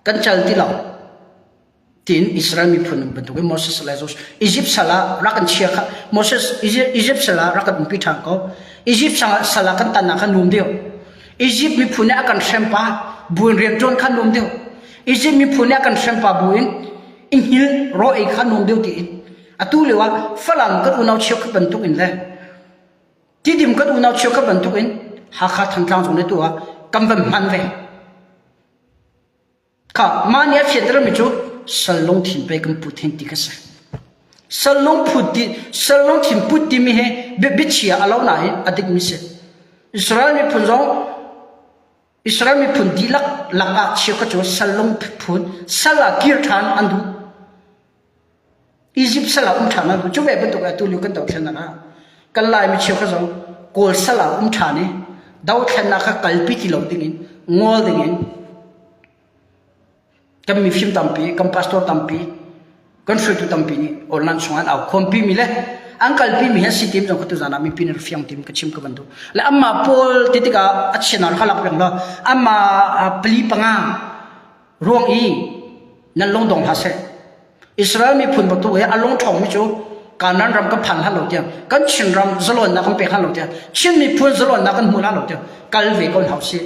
กันเจอที่เราที่อิสราเอลมีผลบันทุกโมเสสและโจชอียิปต์สละรักกันเชียร์โมเสสอียิปต์สละรักกันพิทักษ์เขาอียิปต์สละกันตันนักกันนุ่มเดียวอียิปต์มีผู้นี้อาการเชื่อมปะบุญเรียนจนขันนมเดียวอียิปต์มีผู้นี้อาการเชื่อมปะบุญอินฮิลรออีกขันนมเดียวที่อัตุเลยว่าฝรั่งก็อุณเอาเชี่ยวกับบันทุกอินเลยที่ดิมก็อุณเอาเชี่ยวกับบันทุกอินหาขาทันทางตรงนี้ตัวกำบังมันเวข้ามาเนี่ยเฟียดเรื่องมิจูสลงถิ่นไปกันพูดทิ้งติกษะสลงถิ่นพูดที่มีให้เบ็ดเชียร์เอาไหนอดีตมิเสอิสราเอลมีผลดีลักเชื่อก็จะสลงผลสละกิรฐานอันดูอียิปต์สละฐานอันดูจุดแบบเป็นตัวตัวลูกกันตัวเช่นนั้นกันลายมีเชื่อก็จะโกลสละฐานเนี่ยดาวแทนนักกัลปิติเหล่าดิ่งงอดิ่งกันมีฟิล์มตั้มปีกันพาสตอร์ตั้มปีกันช่วยตัวตั้มปีนี่โอลันส่งอันเอาคอมปีมีเลยอังกัลปีมีเห็นสิทีมจงคุตุจานามีปีนรฟิยังทีมก็ชิมกับบันดูและอัมมาพอลติดกับอัชนาร์ขลักเรื่องละอัมมาปลีปังอ่ะรวงอีนั่นลงดงฮัสเซอิสราเอลมีผลประตูเออลงทองมิจู การนั้นรำก็พันฮัลโหลเดียวกันชินรำสลอนนักกันไปฮัลโหลเดียวชินมีพูนสลอนนักกันมูลฮัลโหลเดียวกันเวกันเฮาสิ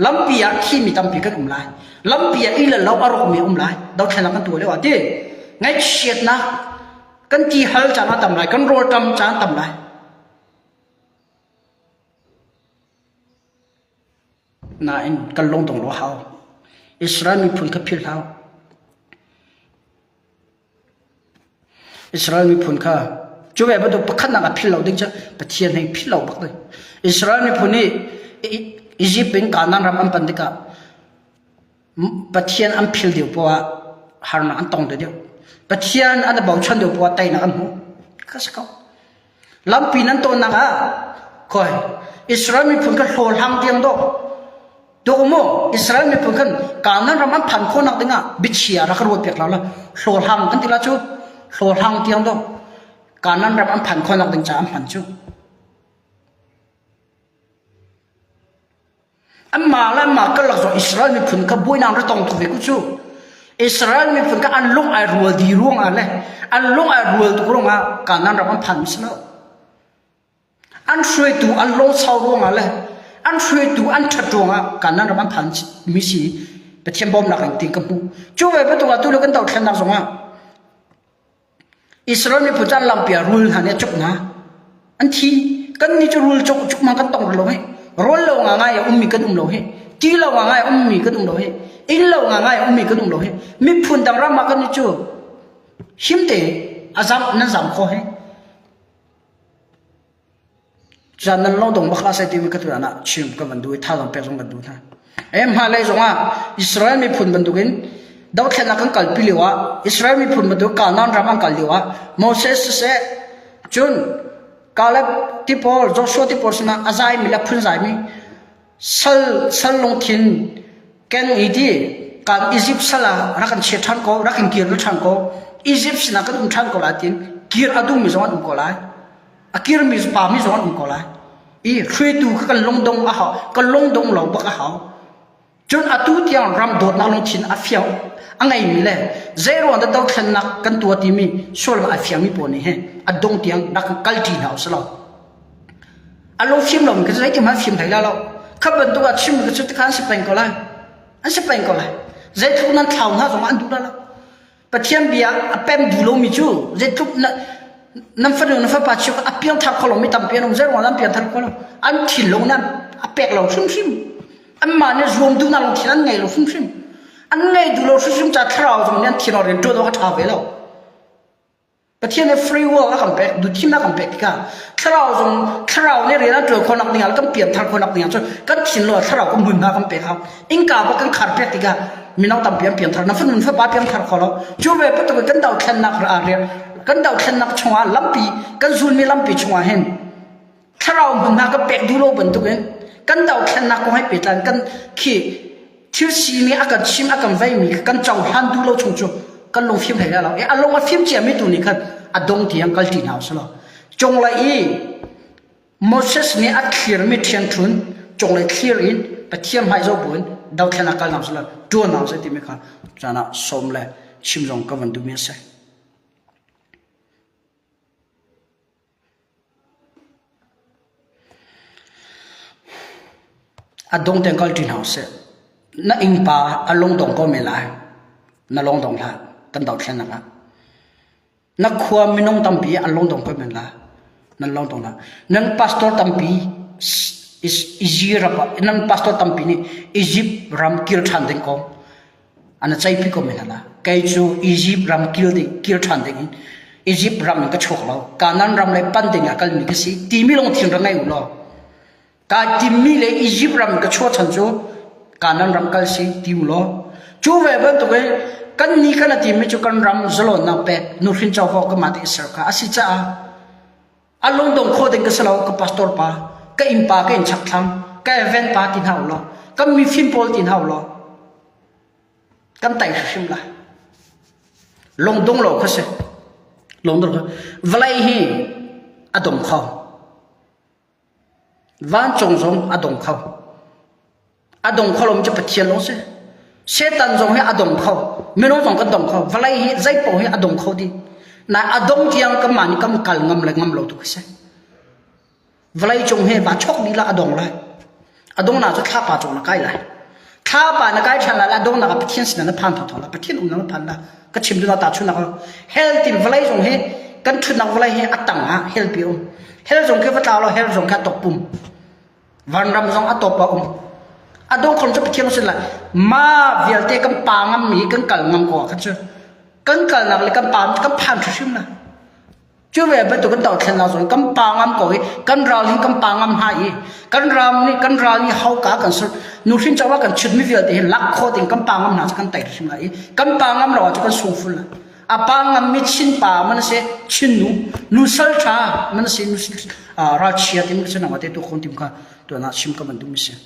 ลำปียขี้มีตำปีกันไล่ลำปียอีเลเราอารมณ์มีไล่ดาวแทนนักกันตัวเลยว่าดิไงเชียดนะกันที่ฮัลจานตำไล่กันโรตำจานตำไล่น่าอินกันลงตรงโลหะอิสราเอลมีพูนกับพิลเขาอิสราเอลมีพูนค่ะจูเอบดูปักขันนักพิลเราดิ้งจ้ะปะเทียนให้พิลเราบักเลยอิสราเอลมีพูนนี่อียิปต์เป็นการนั่งรำอันปันติกาปะเทียนอันพิลเดียวเพราะว่าหานักอันตรงเดียวปะเทียนอันเบาชันเดียวเพราะว่าไตนักอันหูก็สักเขาลำปีนั้นตัวนักอ่ะคอยอิสราเอลมีพูนก็โหดหังเตียงดอกดูโม่อิสราเอลมีพูนกันการนั่งรำอันพันคนนักดิ้งอ่ะบิดเชียรักรัวเปียกเราละโหดหังกันทีละชูโหดหังเตียงดอกการนั้นรับอันพันคนนักดิ้งจ้าอันพันชูอันมาแล้วมาก็หลักจากอิสราเอลมีพูนกับบุยนางรัตองถูกกุชูอิสราเอลมีพูนกับอันลงไอรัวดีร่วงอะไรอันลงไอรัวตุกร่วงอ่ะการนั้นรับอันพันมิสลาอันช่วยตัวอันลงเศร้าร่วงอะไรอันช่วยตัวอันชัดร่วงอ่ะการนั้นรับอันพันมิสีเป็นเทียมบอมนักดิ้งกับบุจู่ไปเป็นตัวตัวเล็กกันตัวแค่นักสงอ่ะอิสราเอลมีผู้จัดลำเปียรูลหันเนี่ยจุกนะอันที่กันนี่จะรูลจุกมันกันต้องรู้ให้รูลเราง่ายๆมีกันรู้ให้ที่เราง่ายๆมีกันรู้ให้อินเราง่ายๆมีกันรู้ให้มีพูนต่างรามากันนี่จู่หิมเตะอาจารย์นั่นจำข้อให้จานนั้นเราต้องบักลาใส่ทีวีกันตัวนั้นชิมกันบันดูท่าต้องเปลี่ยนกันดูท่ามาเลยจงอ่ะอิสราเอลมีพูนบันดูกันดาวแค่นักกันกัลพิลิวะอิสราเอลมีพูดมาดูการนั่งรำอันกัลลิวะโมเสสเสจุนกาเลบที่พอลโจชัวที่พอลสนะอาใจมีละพูนใจมีสัลลงทินแกงอีดีการอียิปต์สละรักกันเชื่อทันก็รักกันเกียร์ทันก็อียิปต์สนะกันทันก็ลาตินเกียร์อดุมิจวันก็ลายเกียร์มิจปามิจวันก็ลายอีช่วยดูกันลงดงอ่ะเขากันลงดงเราบักอ่ะเขาจนอตุที่ยังรำโดดนั่งลงทินอาเฟียวอันไงมีเลยเจรวันดาวขันนักกันตัวที่มีส่วนอาเฟียมีปนนี่ฮะอดงที่ยังนักกัลตีนเอาสละอารมณ์ฟิล์มเรามันก็จะได้ที่มาฟิล์มไทยแล้วขับเป็นตัวชิมก็จะที่ขันสเปนก็เลยอันสเปนก็เลยเจทุกนั้นเท่านั้นสองอันดูแล้วประเทศเบียเป็นดูโลมิจูเจทุกนั้นฝันนั้นฝันปัจจุบันเพียงทักคนเราไม่ทำเพียงเจรวันนั้นเพียงทักคนเราอันถิ่นลงนั้นเป็กเราฟิล์มอันมาเนี่ยรวมดูนั่นลงที่นั่นไงเราฟิล์มอันไงดูเราซึ่งจะทราวตรงนี้ที่เราเรียนตัวเราท้าไปแล้วประเทศในฟรีวอลก็คำเป็กดูที่นั่นคำเป็กที่กันทราวตรงทราวเนี่ยเรียนตัวคนนักเรียนแล้วก็เปลี่ยนทางคนนักเรียนจนก็ที่เราทราวก็มึนมาคำเป็กครับอิงกาบอกกันขาดเป็กที่กันมีน้องตำเปลี่ยนทางนั้นฝืนบ้าเปลี่ยนทางเขาแล้วจู่ไปประตูกันดาวแค่นักเรียนกันดาวแค่นักชัวร์ลำปีกันซูนมีลำปีชัวร์เห็นทราวมึนมาก็เป็กดูโลบนตัวกันดาวแค่นักก็ให้เปลี่ยนกันขี้ที่สิ่งนี้อาการชิมอาการไว้มีกันเจ้าฮันดูเราชงจูกันลงฟิล์มไหนแล้วอารมณ์ว่าฟิล์มเจียไม่ตัวนี้กันอดงที่ยังกัลตินเอาสละจงเลยโมเสสนี่อัดเคลียร์ไม่เทียนทุนจงเลยเคลียร์อินไปเทียมให้เจ้าบุญดาวแค่นักการนำสละตัวน้ำใส่ที่ไม่ขาดจานะสมเลยชิมจงก็วันดูมีเสอดงที่ยังกัลตินเอาเสนั่นอิงปาอารมณ์ตรงก็ไม่ได้นั่นลงตรงละกันดาวแค่นั้นละนักขวามีน้องตั้มปีอารมณ์ตรงก็ไม่ได้นั่นลงตรงละนั่นพาสตอร์ตั้มปีอิจิรับนั่นพาสตอร์ตั้มปีนี่อียิปต์รำกิลทันเด้งก็อันนั้นใจพี่ก็ไม่ได้ละใครจูอียิปต์รำกิลทันเด้งอียิปต์รำมันก็โชคเราการนั้นรำเลยปั้นเด้งกันมีก็สิทีมีลงทิ้งตรงไหนอยู่หรอการทีมีเลยอียิปต์รำก็โชคทันจูการนั้นรำกันสิทีมล้อจูเว็บตัวกันนี่กันทีมไม่จูกันรำสโลนับเป็ดนูรินเจ้าพ่อก็มาที่สระก็อาศัยจ้าอารมณ์ตรงโคตรก็สโลก็พาสตอร์ป้าก็อิมป้าก็อินชักทำก็เอเวนต์ป้าที่เขาล้อก็มีฟิล์มโพลที่เขาล้อกันไต่ฟิล์มละลงดงล้อก็เสลงดงล้อเวลาฮีอดมเขาวันจงอดมเขาอดมเขาลงจะไปเที่ยวลงสิเชตันจงให้อดมเขาไม่รู้จงกันดมเขาเวลาให้ใจโปให้อดมเขาดิ na adong tiang kam mani kam kal ngam le ngam lo tu se vlai chong he ba chok ni la adong lai adong na chu tha pa chong na kai lai tha pa na kai than la adong na ka pathian sin na phan tho tho la pathian na phan la ka chim du na ta chu na health in vlai chong he kan thu na vlai he atang ha health pi health chong ke va ta lo health chong ka tok pum van ram chong atop pa adong kon chu pathian sin la ma vial te kam pa ngam mi kan kal ngam ko ka chu kan kal na le kan pa kan phan thu sim na chú về bên tụi con tàu thuyền nào rồi cắm pa ngắm cối cắm rau thì cắm pa ngắm hai cắm rau ni hậu cả cần sự nụ xin cho cần chụp mi việc thì lắc kho thì cắm pa ngắm nào cho cần tẩy xem lại cắm pa ngắm rồi cho cần sung phun lại à pa ngắm mi xin pa mình sẽ xin nụ sel cha mình sẽ nụ ra chia thì mình sẽ nằm ở đây tụi con tìm cả tụi nó xin cái mình đúng không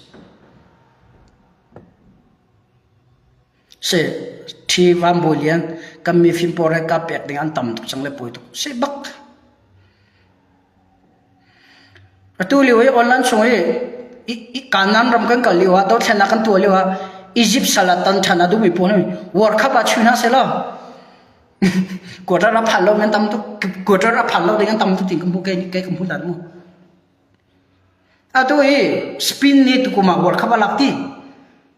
sẽ thì vam bồi liền cầm mi phim bồi cái bẹt để ăn tầm chẳng lẽ bồi tụ sẽ bắc tu liu ấy online xong ấy kanan ram kan kaliu ha to thena kan tu liu ha Egypt salatan thana du mi pon World Cup a chuna se lo quarter ra phalo men tam tu quarter ra phalo dengan tam tu ting kam ke kam hu dan mo a tu ấy spin ni tu kuma World Cup lakti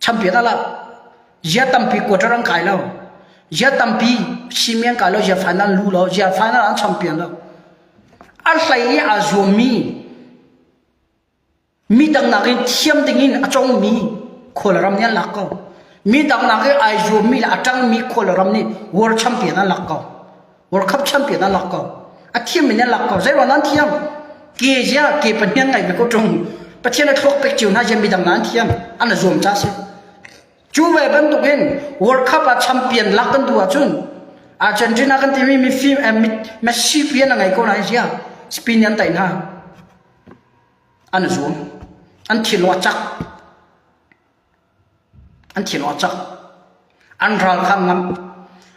champion ala ya tampi quarter ang kai lo ya tampi simian kai lo ya final lu lo ya final ang champion lo al sai azumi mi dang na ke thiam tingin achong mi kholaram nya lakko mi dang na ke azumi la atang mi kholaram ni world champion na lakko world cup champion na lakko a thiam mi nya lakko zai ron nan thiam ke ja ke panyan ngai be ko tong pathian na thok pek chiu na je mi dang nan thiam an zum cha se chú về bên tụi mình World Cup a champion lạcกันตัวchun Argentina kan timi mi film Messi pian ngai ko nai sia spin yan tai na an zoom an thilwa chak an ral kham ngam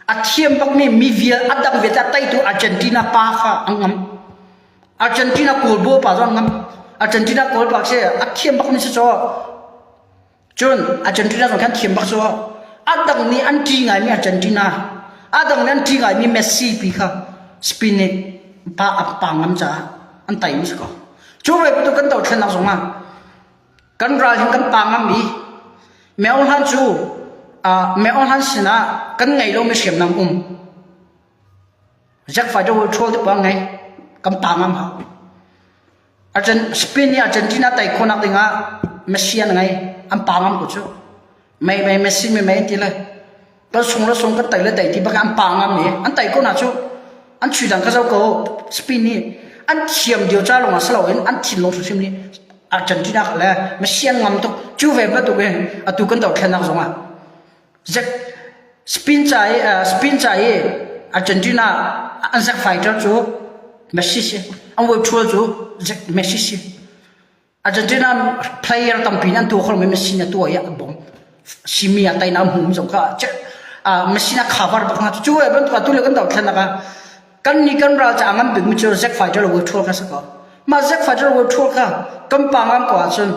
a thiam bak mi vial adam veta tai tu Argentina pa kha angam Argentina kol bo pa zon ngam Argentina kol pa se a thiam bak ni se cho chun Argentina zon kan thiam bak so adam ni an ti ngai mi Argentina adam ni an ti ngai mi Messi pi kha spin ni pa apa ngam cha an tai ni ko chú về tu kan tàu thuyền nào giống à kan ra hình kan pa ngam mi mèo han chú mèo han sina kan ngày lâu mới xem nam chắc phải đâu thua được bao ngày kan pa ngam ha Spain ni Argentina tai khôn nak denga Messi ngày am pa ngam ko chú mày Messi mày ti la ta sung kan tai la tai ti ba am pa ngam ni an tai ko na chú an chui dang ka sao ko Spain ni an thiam điều tra long aslo in an thin long sim ni Argentina la ma sian ngam to chu ve ba tu ge atu kan to thena zonga zek spin chai Argentina an zak fighter chu Messi si an wo chu chu zek Messi si Argentina player tampin an tu khol Messi na tu ya bom simia tai nam hum zong ka Messi na cover ba na chu ve ban tu le kan to thena ka kan ni kan ra cha ngam big mucho Zack Fighter wo thol ka sa ko ma Zack Fighter wo thol ka kam pa ngam ko chun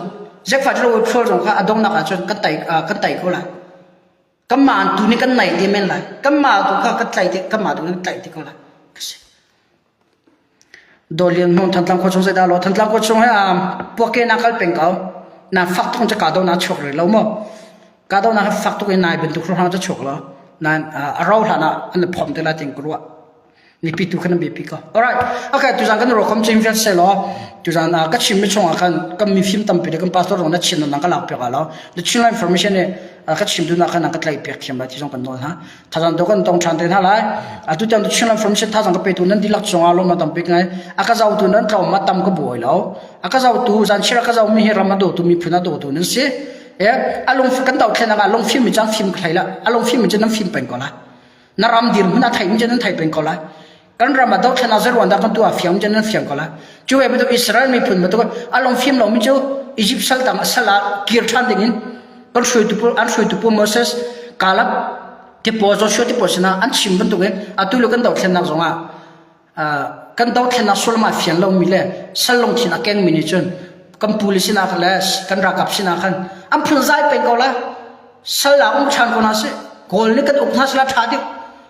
Zack Fighter wo thol jong ka adong na ka chun kan tai ko la kam ma tu ni kan nai ti men la kam ma tu ka tai ti kam ma tu kan tai ti ko la dolian mon than tlang ko chung se da lo than tlang ko chung ha poke na kal peng ka na fak thong cha ka do na chok re lo mo ka do na fak tu ke nai ben tu khro ha cha chok lo na arau la na an phom te la ting ko ni pitu kan be pika alright okay tu jang kan ro khom chim fiat se lo tu jang ka chim me chong kan kam mi film tam pe kan pastor na chin na ka la pe ga lo the chin information ne ka chim du na kan ka tlai pe khim la ti jong kan no ha tha jang do kan tong chan te na lai tu jang tu chin information tha jang ka pe tu nan dilak chong a lo ma tam pe ngai aka zau tu nan traum ma tam ka boi lo aka zau tu jan chira ka zau mi he ram do tu mi phuna do tu nan se along kan tau thena ga long film mi jang film khai la along film mi jan film pen ko la na ram dir huna thai mi jan thai pen ko la kan ramadau thana zer wanda kan tu afiam janan fiam kala chu e beto Israel mi phun beto along film lo mi chu Egypt sal tam sala kir than dingin kan shoi tu pu Moses kala te pozo sho te posna an chim ban tu gen atu lo kan dau thena zonga kan dau thena solma fian lo mi le salong thina keng mi ni chun kan police na kala kan rakap sina kan am phun zai pe kola sala chan ko na se gol ni kan upna sala thadi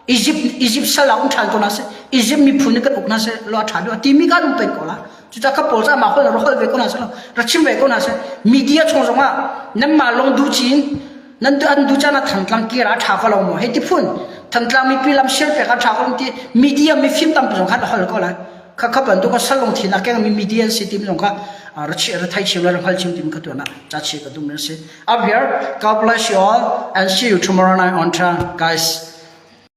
Egypt sala than ko na se Egypt mi phun ka ukna se lo tha do ti mi ka dum pe ko la chu ta ka pol sa ma khol ro khol ve ko na se lo ra chim ve ko na se media chong jong ma nam ma long du chin nan du an du cha na thang tlam ki ra tha ka lo mo he ti phun thang tlam mi pi lam shel pe ka tha ko ti media mi film tam jong kha hol ko la kha kha ban du ka salong thi na ke mi media city jong kha ra chi ra thai chim la ra khal chim tim ka to na cha chi ka dum ne se up here god bless you all and see you tomorrow night on time guys